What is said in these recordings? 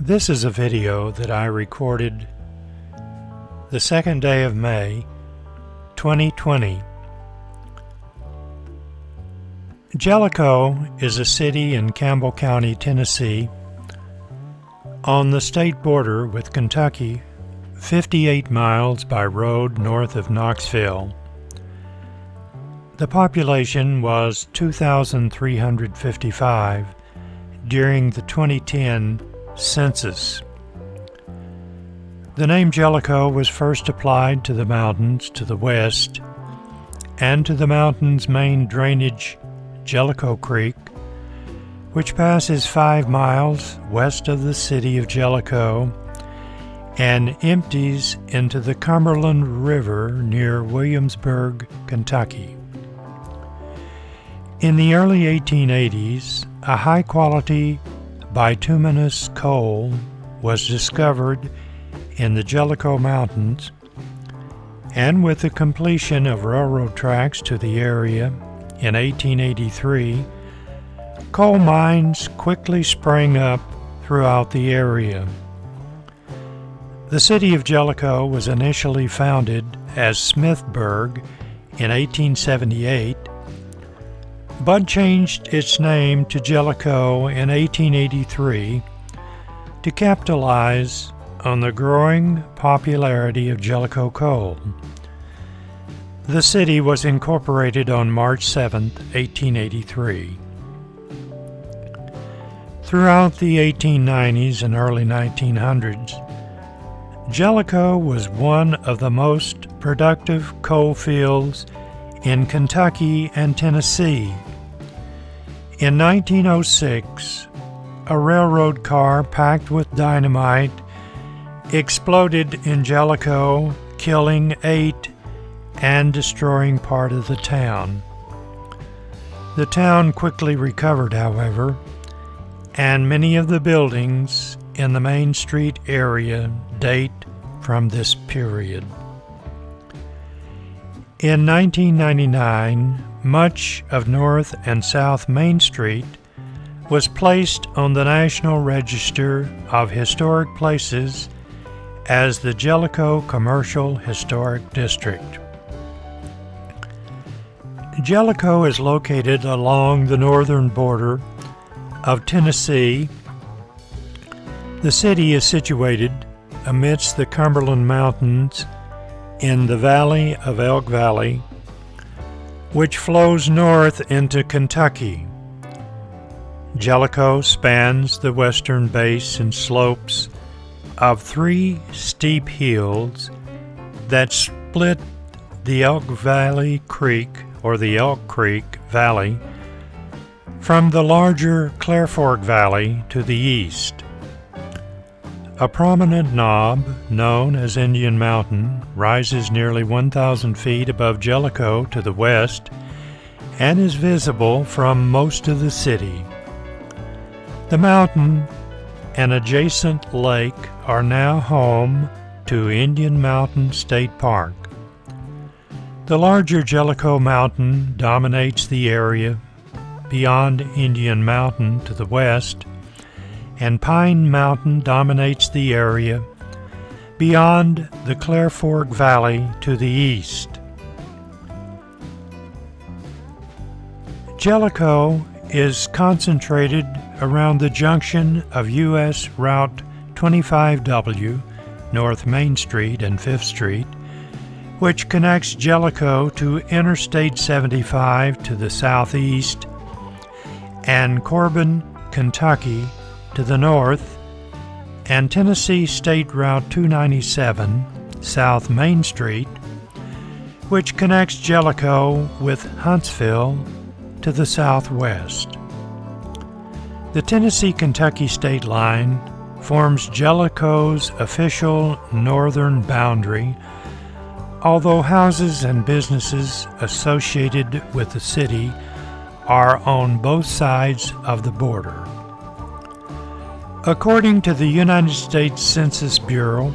This is a video that I recorded the second day of May, 2020. Jellico is a city in Campbell County, Tennessee, on the state border with Kentucky, 58 miles by road north of Knoxville. The population was 2,355 during the 2010 census. The name Jellico was first applied to the mountains to the west and to the mountain's main drainage, Jellico Creek, which passes 5 miles west of the city of Jellico and empties into the Cumberland River near Williamsburg, Kentucky. In the early 1880s, a high-quality bituminous coal was discovered in the Jellico Mountains, and with the completion of railroad tracks to the area in 1883, coal mines quickly sprang up throughout the area. The city of Jellico was initially founded as Smithburg in 1878, but changed its name to Jellico in 1883 to capitalize on the growing popularity of Jellico coal. The city was incorporated on March 7, 1883. Throughout the 1890s and early 1900s, Jellico was one of the most productive coal fields in Kentucky and Tennessee. In 1906, a railroad car packed with dynamite exploded in Jellico, killing 8 and destroying part of the town. The town quickly recovered, however, and many of the buildings in the Main Street area date from this period. In 1999, much of North and South Main Street was placed on the National Register of Historic Places as the Jellico Commercial Historic District. Jellico is located along the northern border of Tennessee. The city is situated amidst the Cumberland Mountains in the valley of Elk Valley, which flows north into Kentucky. Jellico spans the western base and slopes of 3 steep hills that split the Elk Valley Creek, or the Elk Creek Valley, from the larger Clear Fork Valley to the east. A prominent knob, known as Indian Mountain, rises nearly 1,000 feet above Jellico to the west and is visible from most of the city. The mountain and adjacent lake are now home to Indian Mountain State Park. The larger Jellico Mountain dominates the area beyond Indian Mountain to the west, and Pine Mountain dominates the area beyond the Clear Fork Valley to the east. Jellico is concentrated around the junction of U.S. Route 25W, North Main Street and 5th Street, which connects Jellico to Interstate 75 to the southeast and Corbin, Kentucky to the north, and Tennessee State Route 297, South Main Street, which connects Jellico with Huntsville to the southwest. The Tennessee-Kentucky state line forms Jellico's official northern boundary, although houses and businesses associated with the city are on both sides of the border. According to the United States Census Bureau,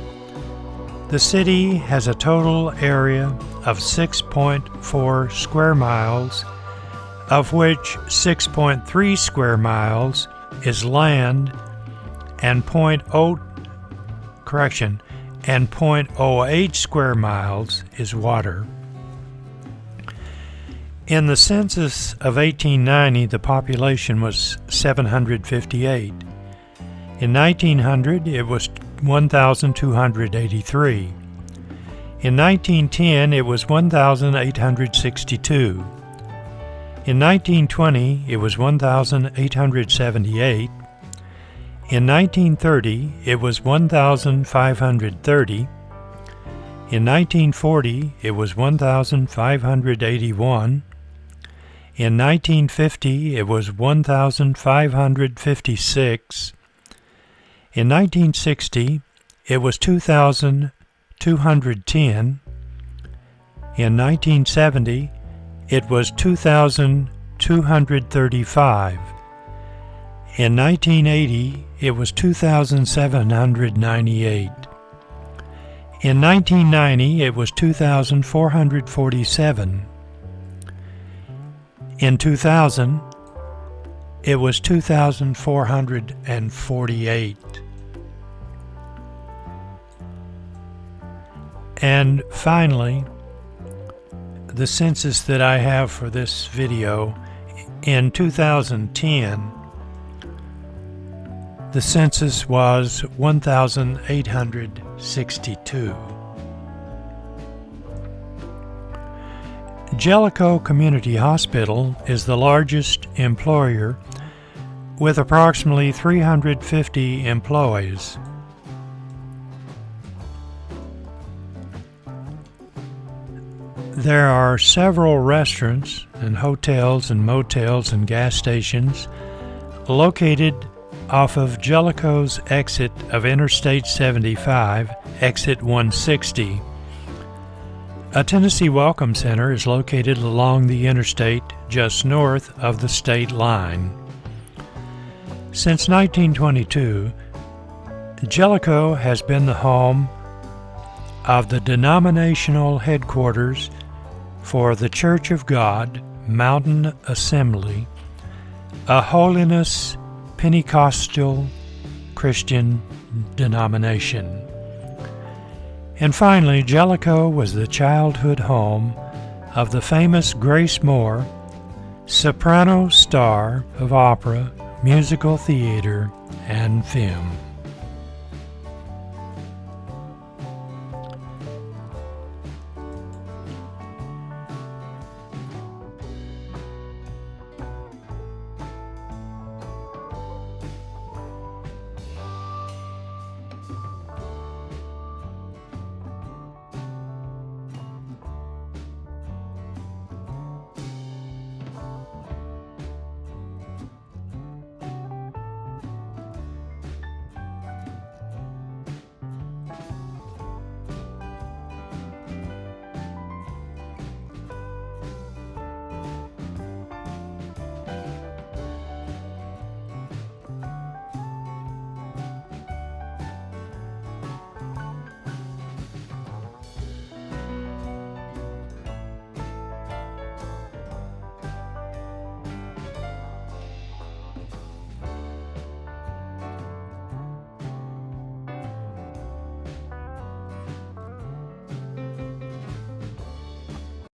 the city has a total area of 6.4 square miles, of which 6.3 square miles is land and 0.08 square miles is water. In the census of 1890, the population was 758. In 1900, it was 1,283. In 1910, it was 1,862. In 1920, it was 1,878. In 1930, it was 1,530. In 1940, it was 1,581. In 1950, it was 1,556. In 1960, it was 2,210. In 1970, it was 2,235. In 1980, it was 2,798. In 1990, it was 2,447. In 2000, it was 2,448. And finally, the census that I have for this video, in 2010, the census was 1,862. Jellico Community Hospital is the largest employer with approximately 350 employees. There are several restaurants and hotels and motels and gas stations located off of Jellico's exit of Interstate 75, exit 160. A Tennessee Welcome Center is located along the interstate just north of the state line. Since 1922, Jellico has been the home of the denominational headquarters for the Church of God Mountain Assembly, a holiness Pentecostal Christian denomination. And finally, Jellico was the childhood home of the famous Grace Moore, soprano star of opera, musical theater, and film.